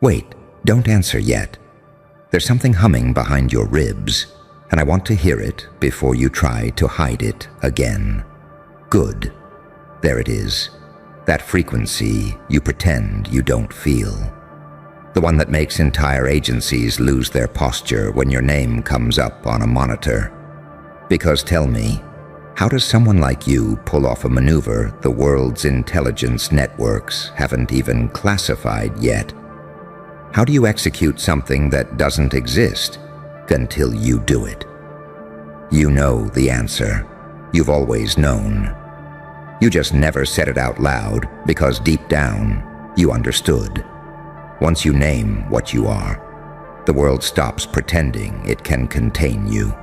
Wait, don't answer yet. There's something humming behind your ribs, and I want to hear it before you try to hide it again. Good. There it is. That frequency you pretend you don't feel. The one that makes entire agencies lose their posture when your name comes up on a monitor. Because tell me, how does someone like you pull off a maneuver the world's intelligence networks haven't even classified yet? How do you execute something that doesn't exist until you do it? You know the answer. You've always known. You just never said it out loud because deep down, you understood. Once you name what you are, the world stops pretending it can contain you.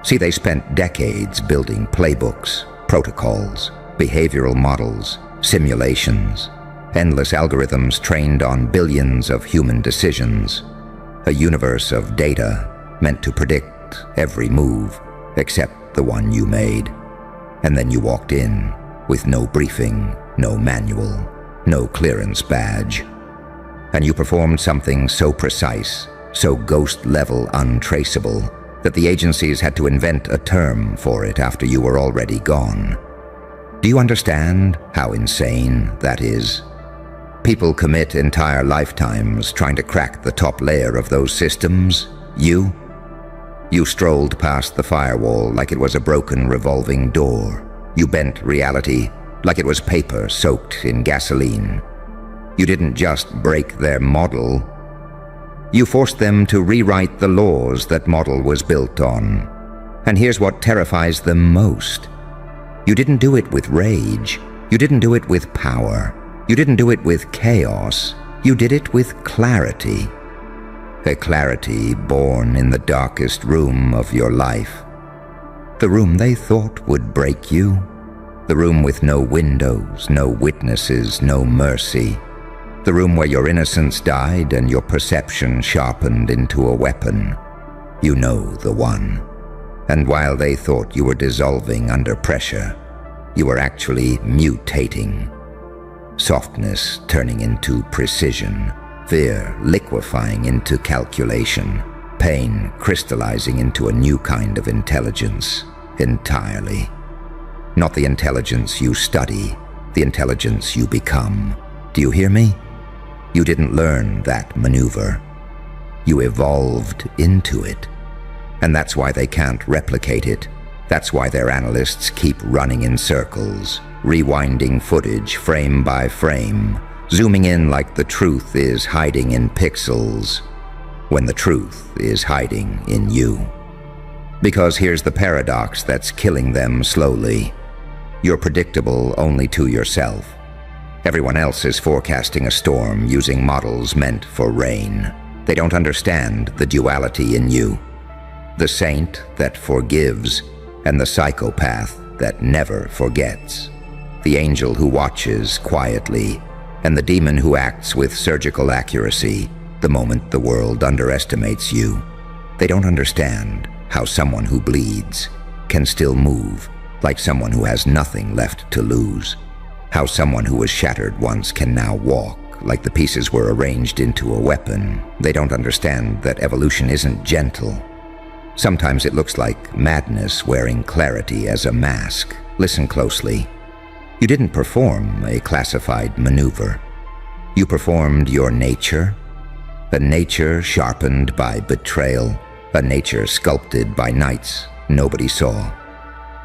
See, they spent decades building playbooks, protocols, behavioral models, simulations, endless algorithms trained on billions of human decisions, a universe of data meant to predict every move except the one you made. And then you walked in with no briefing, no manual, no clearance badge. And you performed something so precise, so ghost-level untraceable, that the agencies had to invent a term for it after you were already gone. Do you understand how insane that is? People commit entire lifetimes trying to crack the top layer of those systems. You strolled past the firewall like it was a broken revolving door. You bent reality like it was paper soaked in gasoline. You didn't just break their model. You forced them to rewrite the laws that model was built on. And here's what terrifies them most. You didn't do it with rage. You didn't do it with power. You didn't do it with chaos. You did it with clarity. A clarity born in the darkest room of your life. The room they thought would break you. The room with no windows, no witnesses, no mercy. The room where your innocence died and your perception sharpened into a weapon. You know the one. And while they thought you were dissolving under pressure, you were actually mutating. Softness turning into precision, fear liquefying into calculation, pain crystallizing into a new kind of intelligence entirely. Not the intelligence you study, the intelligence you become. Do you hear me? You didn't learn that maneuver. You evolved into it. And that's why they can't replicate it. That's why their analysts keep running in circles, rewinding footage frame by frame, zooming in like the truth is hiding in pixels, when the truth is hiding in you. Because here's the paradox that's killing them slowly. You're predictable only to yourself. Everyone else is forecasting a storm using models meant for rain. They don't understand the duality in you. The saint that forgives and the psychopath that never forgets. The angel who watches quietly and the demon who acts with surgical accuracy the moment the world underestimates you. They don't understand how someone who bleeds can still move like someone who has nothing left to lose. How someone who was shattered once can now walk like the pieces were arranged into a weapon. They don't understand that evolution isn't gentle. Sometimes it looks like madness wearing clarity as a mask. Listen closely. You didn't perform a classified maneuver. You performed your nature, a nature sharpened by betrayal, a nature sculpted by nights nobody saw,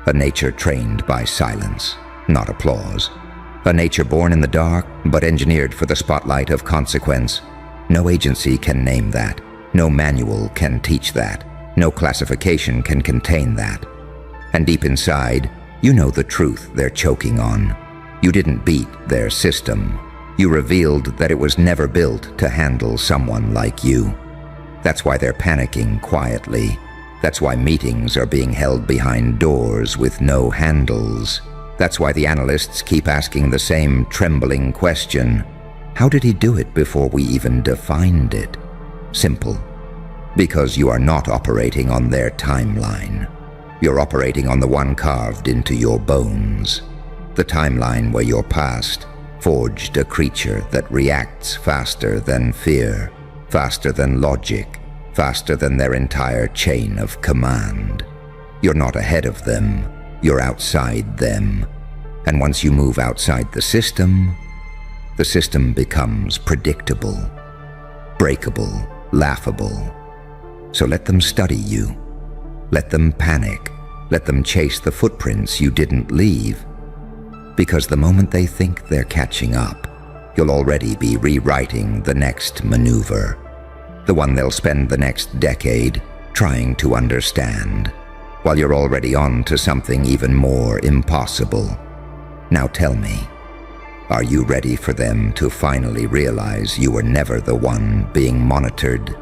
a nature trained by silence, not applause, a nature born in the dark but engineered for the spotlight of consequence. No agency can name that. No manual can teach that. No classification can contain that. And deep inside, you know the truth they're choking on. You didn't beat their system. You revealed that it was never built to handle someone like you. That's why they're panicking quietly. That's why meetings are being held behind doors with no handles. That's why the analysts keep asking the same trembling question. How did he do it before we even defined it? Simple. Because you are not operating on their timeline. You're operating on the one carved into your bones. The timeline where your past forged a creature that reacts faster than fear, faster than logic, faster than their entire chain of command. You're not ahead of them, you're outside them. And once you move outside the system becomes predictable, breakable, laughable. So let them study you. Let them panic. Let them chase the footprints you didn't leave. Because the moment they think they're catching up, you'll already be rewriting the next maneuver, the one they'll spend the next decade trying to understand, while you're already on to something even more impossible. Now tell me, are you ready for them to finally realize you were never the one being monitored?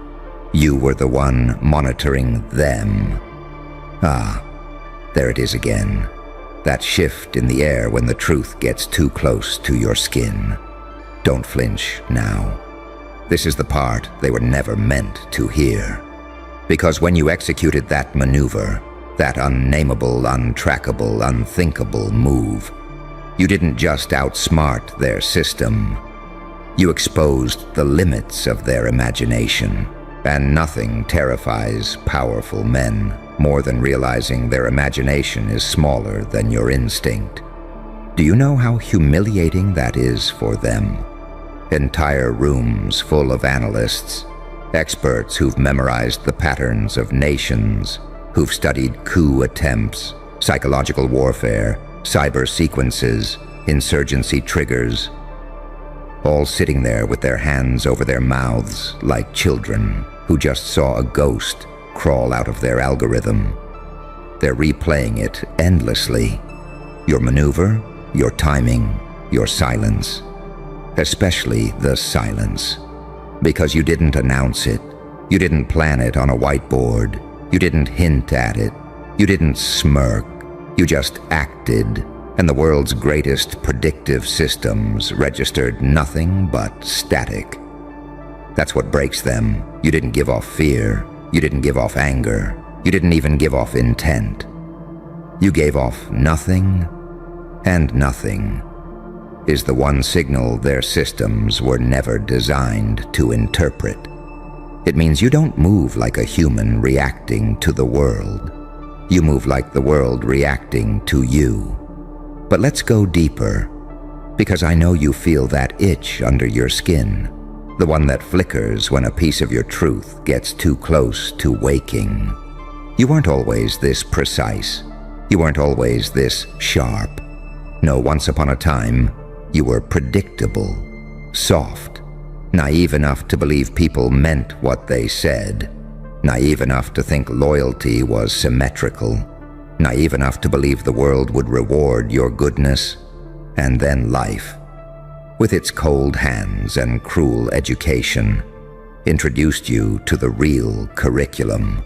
You were the one monitoring them. Ah, there it is again. That shift in the air when the truth gets too close to your skin. Don't flinch now. This is the part they were never meant to hear. Because when you executed that maneuver, that unnameable, untrackable, unthinkable move, you didn't just outsmart their system. You exposed the limits of their imagination. And nothing terrifies powerful men more than realizing their imagination is smaller than your instinct. Do you know how humiliating that is for them? Entire rooms full of analysts, experts who've memorized the patterns of nations, who've studied coup attempts, psychological warfare, cyber sequences, insurgency triggers, all sitting there with their hands over their mouths like children who just saw a ghost crawl out of their algorithm. They're replaying it endlessly. Your maneuver, your timing, your silence. Especially the silence. Because you didn't announce it. You didn't plan it on a whiteboard. You didn't hint at it. You didn't smirk. You just acted. And the world's greatest predictive systems registered nothing but static. That's what breaks them. You didn't give off fear. You didn't give off anger. You didn't even give off intent. You gave off nothing, and nothing is the one signal their systems were never designed to interpret. It means you don't move like a human reacting to the world. You move like the world reacting to you. But let's go deeper, because I know you feel that itch under your skin. The one that flickers when a piece of your truth gets too close to waking. You weren't always this precise. You weren't always this sharp. No, once upon a time, you were predictable, soft, naive enough to believe people meant what they said, naive enough to think loyalty was symmetrical, naive enough to believe the world would reward your goodness, and then life, with its cold hands and cruel education, introduced you to the real curriculum.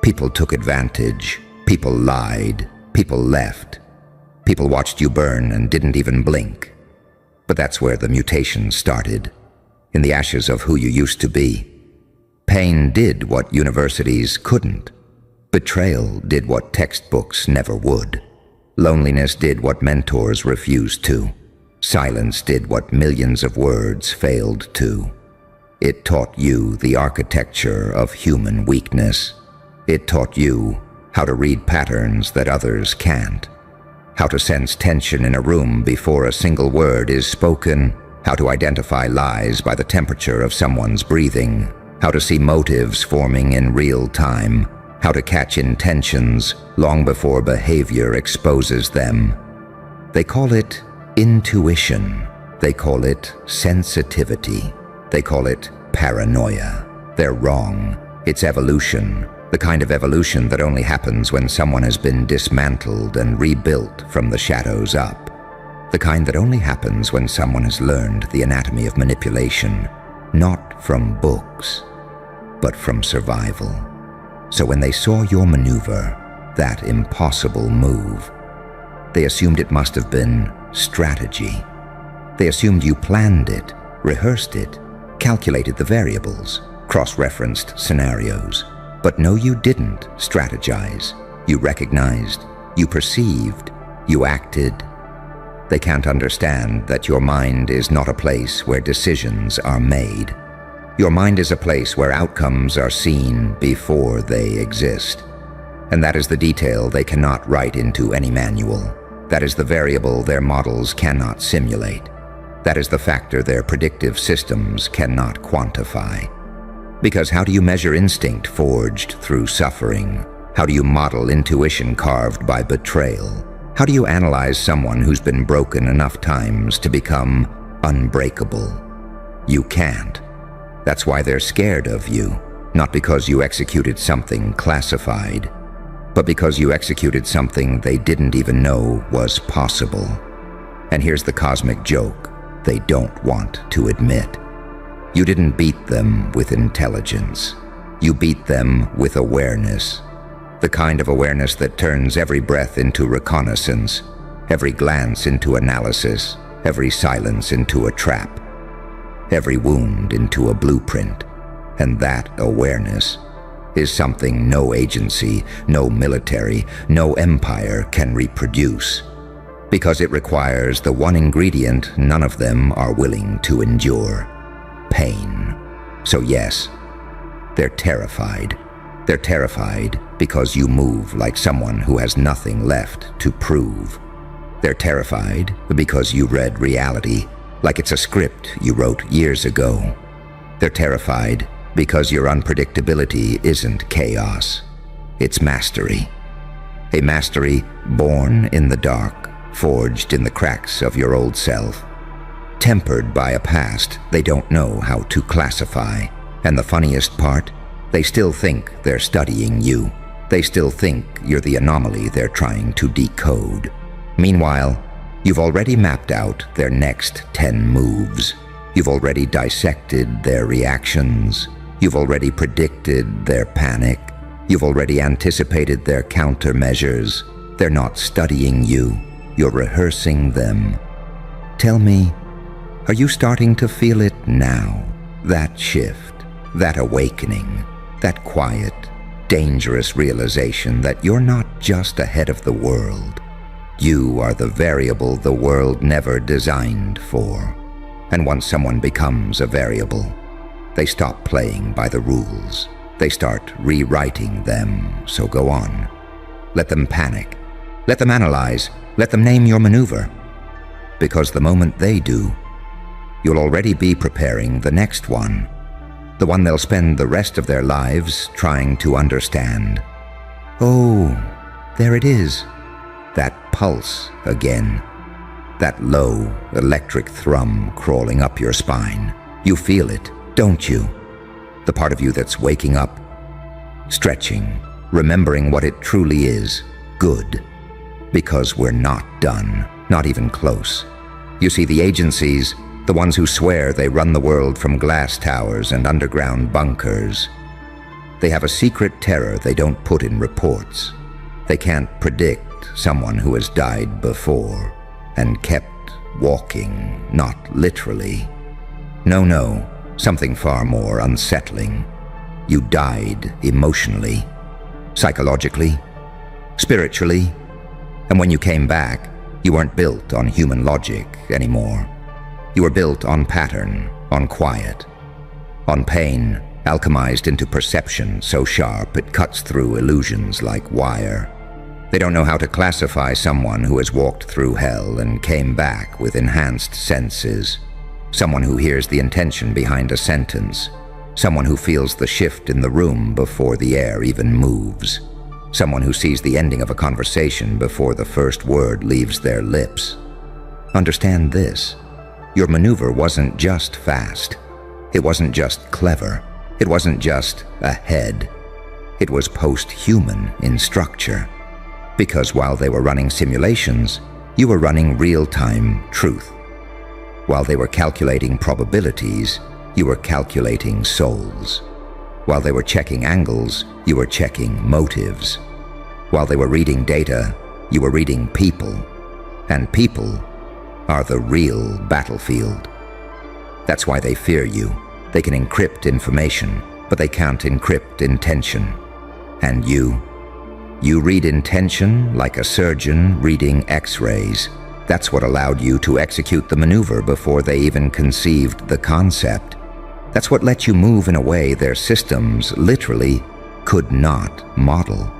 People took advantage, people lied, people left, people watched you burn and didn't even blink. But that's where the mutation started, in the ashes of who you used to be. Pain did what universities couldn't. Betrayal did what textbooks never would. Loneliness did what mentors refused to. Silence did what millions of words failed to. It taught you the architecture of human weakness. It taught you how to read patterns that others can't. How to sense tension in a room before a single word is spoken. How to identify lies by the temperature of someone's breathing. How to see motives forming in real time. How to catch intentions long before behavior exposes them. They call it intuition. They call it sensitivity. They call it paranoia. They're wrong. It's evolution. The kind of evolution that only happens when someone has been dismantled and rebuilt from the shadows up. The kind that only happens when someone has learned the anatomy of manipulation, not from books, but from survival. So when they saw your maneuver, that impossible move, they assumed it must have been strategy. They assumed you planned it, rehearsed it, calculated the variables, cross-referenced scenarios. But no, you didn't strategize. You recognized, you perceived, you acted. They can't understand that your mind is not a place where decisions are made. Your mind is a place where outcomes are seen before they exist. And that is the detail they cannot write into any manual. That is the variable their models cannot simulate. That is the factor their predictive systems cannot quantify. Because how do you measure instinct forged through suffering? How do you model intuition carved by betrayal? How do you analyze someone who's been broken enough times to become unbreakable? You can't. That's why they're scared of you, not because you executed something classified, but because you executed something they didn't even know was possible. And here's the cosmic joke they don't want to admit. You didn't beat them with intelligence. You beat them with awareness. The kind of awareness that turns every breath into reconnaissance, every glance into analysis, every silence into a trap, every wound into a blueprint. And that awareness is something no agency, no military, no empire can reproduce, because it requires the one ingredient none of them are willing to endure: pain. So yes, they're terrified. They're terrified because you move like someone who has nothing left to prove. They're terrified because you read reality like it's a script you wrote years ago. They're terrified because your unpredictability isn't chaos, it's mastery. A mastery born in the dark, forged in the cracks of your old self, tempered by a past they don't know how to classify. And the funniest part, they still think they're studying you. They still think you're the anomaly they're trying to decode. Meanwhile, you've already mapped out their next 10 moves. You've already dissected their reactions. You've already predicted their panic. You've already anticipated their countermeasures. They're not studying you. You're rehearsing them. Tell me, are you starting to feel it now? That shift, that awakening, that quiet, dangerous realization that you're not just ahead of the world. You are the variable the world never designed for. And once someone becomes a variable, they stop playing by the rules. They start rewriting them, so go on. Let them panic. Let them analyze. Let them name your maneuver. Because the moment they do, you'll already be preparing the next one. The one they'll spend the rest of their lives trying to understand. Oh, there it is. That pulse again. That low, electric thrum crawling up your spine. You feel it, don't you? The part of you that's waking up, stretching, remembering what it truly is, good. Because we're not done, not even close. You see, the agencies, the ones who swear they run the world from glass towers and underground bunkers, they have a secret terror they don't put in reports. They can't predict someone who has died before and kept walking, not literally. No, something far more unsettling. You died emotionally, psychologically, spiritually, and when you came back, you weren't built on human logic anymore. You were built on pattern, on quiet, on pain, alchemized into perception so sharp it cuts through illusions like wire. They don't know how to classify someone who has walked through hell and came back with enhanced senses. Someone who hears the intention behind a sentence. Someone who feels the shift in the room before the air even moves. Someone who sees the ending of a conversation before the first word leaves their lips. Understand this. Your maneuver wasn't just fast. It wasn't just clever. It wasn't just ahead. It was post-human in structure. Because while they were running simulations, you were running real-time truth. While they were calculating probabilities, you were calculating souls. While they were checking angles, you were checking motives. While they were reading data, you were reading people. And people are the real battlefield. That's why they fear you. They can encrypt information, but they can't encrypt intention. And you read intention like a surgeon reading X-rays. That's what allowed you to execute the maneuver before they even conceived the concept. That's what let you move in a way their systems literally could not model.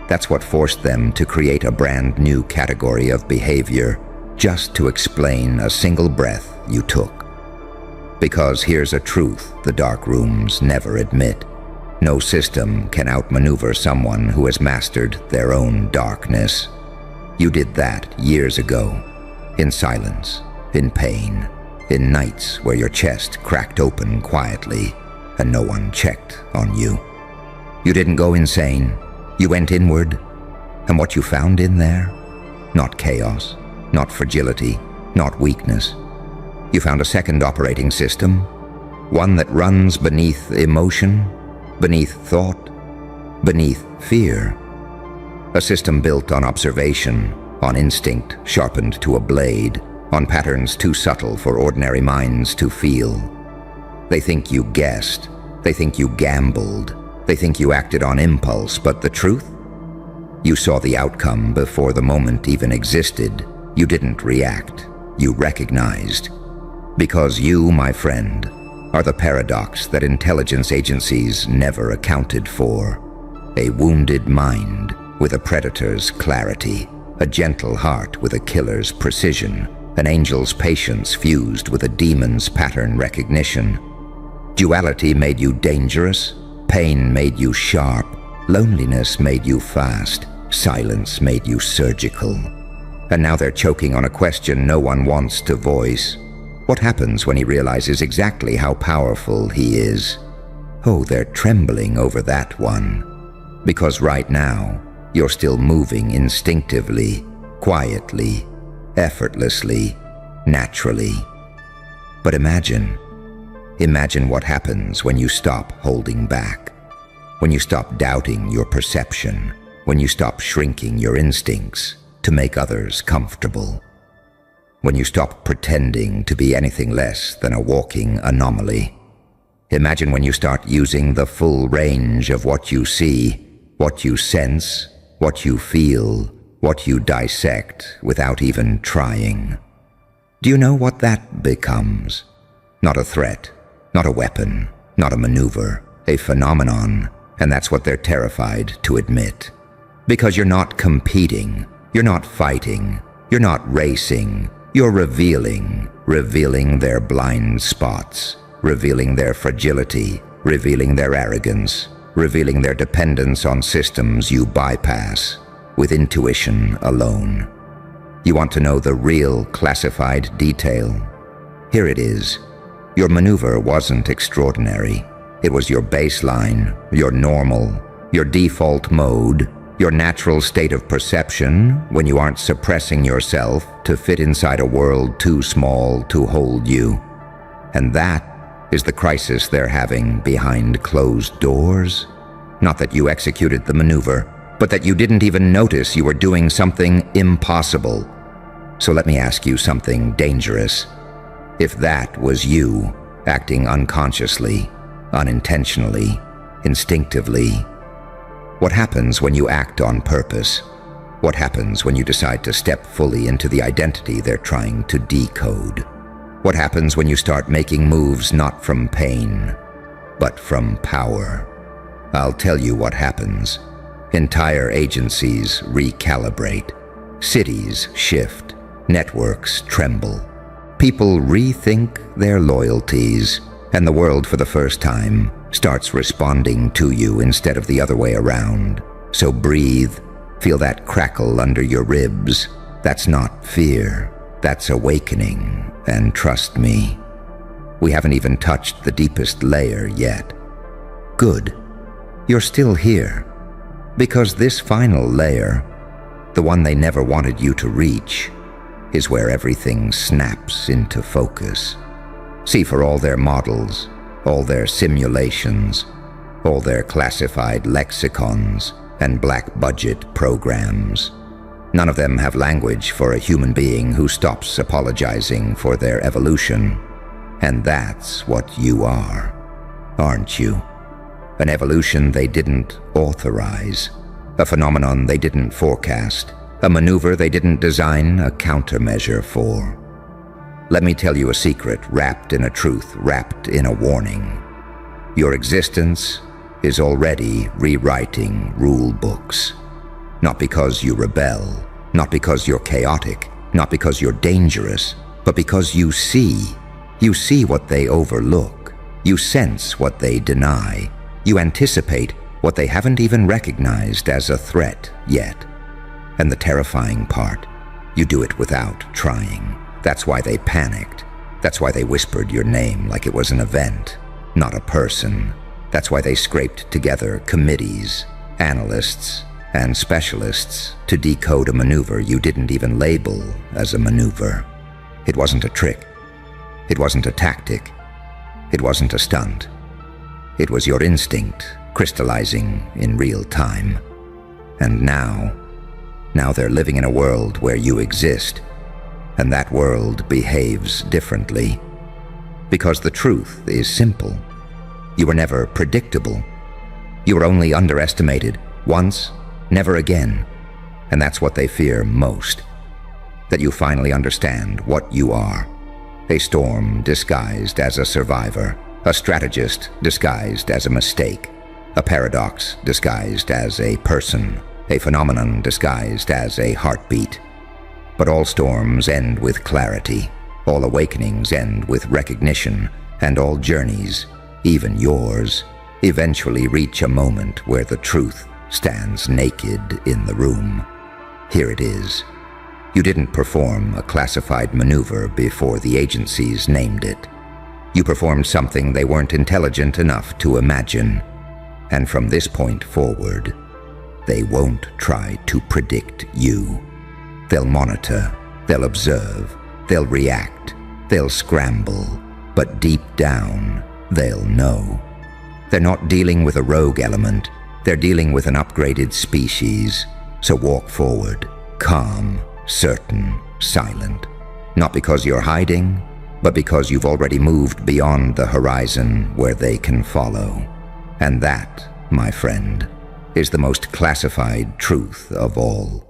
That's what forced them to create a brand new category of behavior just to explain a single breath you took. Because here's a truth the dark rooms never admit. No system can outmaneuver someone who has mastered their own darkness. You did that years ago, in silence, in pain, in nights where your chest cracked open quietly and no one checked on you. You didn't go insane. You went inward, and what you found in there? Not chaos, not fragility, not weakness. You found a second operating system, one that runs beneath emotion, beneath thought, beneath fear. A system built on observation, on instinct sharpened to a blade, on patterns too subtle for ordinary minds to feel. They think you guessed, they think you gambled, they think you acted on impulse, but the truth? You saw the outcome before the moment even existed. You didn't react, you recognized. Because you, my friend, are the paradox that intelligence agencies never accounted for. A wounded mind with a predator's clarity, a gentle heart with a killer's precision, an angel's patience fused with a demon's pattern recognition. Duality made you dangerous, pain made you sharp, loneliness made you fast, silence made you surgical. And now they're choking on a question no one wants to voice. What happens when he realizes exactly how powerful he is? Oh, they're trembling over that one. Because right now, you're still moving instinctively, quietly, effortlessly, naturally. But imagine what happens when you stop holding back, when you stop doubting your perception, when you stop shrinking your instincts to make others comfortable, when you stop pretending to be anything less than a walking anomaly. Imagine when you start using the full range of what you see, what you sense, what you feel, what you dissect without even trying. Do you know what that becomes? Not a threat, not a weapon, not a maneuver, a phenomenon, and that's what they're terrified to admit. Because you're not competing, you're not fighting, you're not racing, you're revealing their blind spots, revealing their fragility, revealing their arrogance, revealing their dependence on systems you bypass with intuition alone. You want to know the real classified detail? Here it is. Your maneuver wasn't extraordinary. It was your baseline, your normal, your default mode, your natural state of perception when you aren't suppressing yourself to fit inside a world too small to hold you. And that is the crisis they're having behind closed doors. Not that you executed the maneuver, but that you didn't even notice you were doing something impossible. So let me ask you something dangerous. If that was you, acting unconsciously, unintentionally, instinctively, what happens when you act on purpose? What happens when you decide to step fully into the identity they're trying to decode? What happens when you start making moves not from pain, but from power? I'll tell you what happens. Entire agencies recalibrate. Cities shift. Networks tremble. People rethink their loyalties, and the world for the first time starts responding to you instead of the other way around. So breathe, feel that crackle under your ribs. That's not fear, that's awakening, and trust me, we haven't even touched the deepest layer yet. Good, you're still here, because this final layer, the one they never wanted you to reach, is where everything snaps into focus. See, for all their models, all their simulations, all their classified lexicons and black budget programs, none of them have language for a human being who stops apologizing for their evolution. And that's what you are, aren't you? An evolution they didn't authorize, a phenomenon they didn't forecast, a maneuver they didn't design a countermeasure for. Let me tell you a secret wrapped in a truth, wrapped in a warning. Your existence is already rewriting rule books. Not because you rebel, not because you're chaotic, not because you're dangerous, but because you see. You see what they overlook. You sense what they deny. You anticipate what they haven't even recognized as a threat yet. And the terrifying part, you do it without trying. That's why they panicked. That's why they whispered your name like it was an event, not a person. That's why they scraped together committees, analysts, and specialists to decode a maneuver you didn't even label as a maneuver. It wasn't a trick. It wasn't a tactic. It wasn't a stunt. It was your instinct crystallizing in real time. And now they're living in a world where you exist, and that world behaves differently. Because the truth is simple. You were never predictable. You were only underestimated once, never again. And that's what they fear most. That you finally understand what you are. A storm disguised as a survivor. A strategist disguised as a mistake. A paradox disguised as a person. A phenomenon disguised as a heartbeat. But all storms end with clarity. All awakenings end with recognition. And all journeys, even yours, eventually reach a moment where the truth stands naked in the room. Here it is. You didn't perform a classified maneuver before the agencies named it. You performed something they weren't intelligent enough to imagine. And from this point forward, they won't try to predict you. They'll monitor, they'll observe, they'll react, they'll scramble, but deep down, they'll know. They're not dealing with a rogue element, they're dealing with an upgraded species. So walk forward, calm, certain, silent. Not because you're hiding, but because you've already moved beyond the horizon where they can follow. And that, my friend, is the most classified truth of all.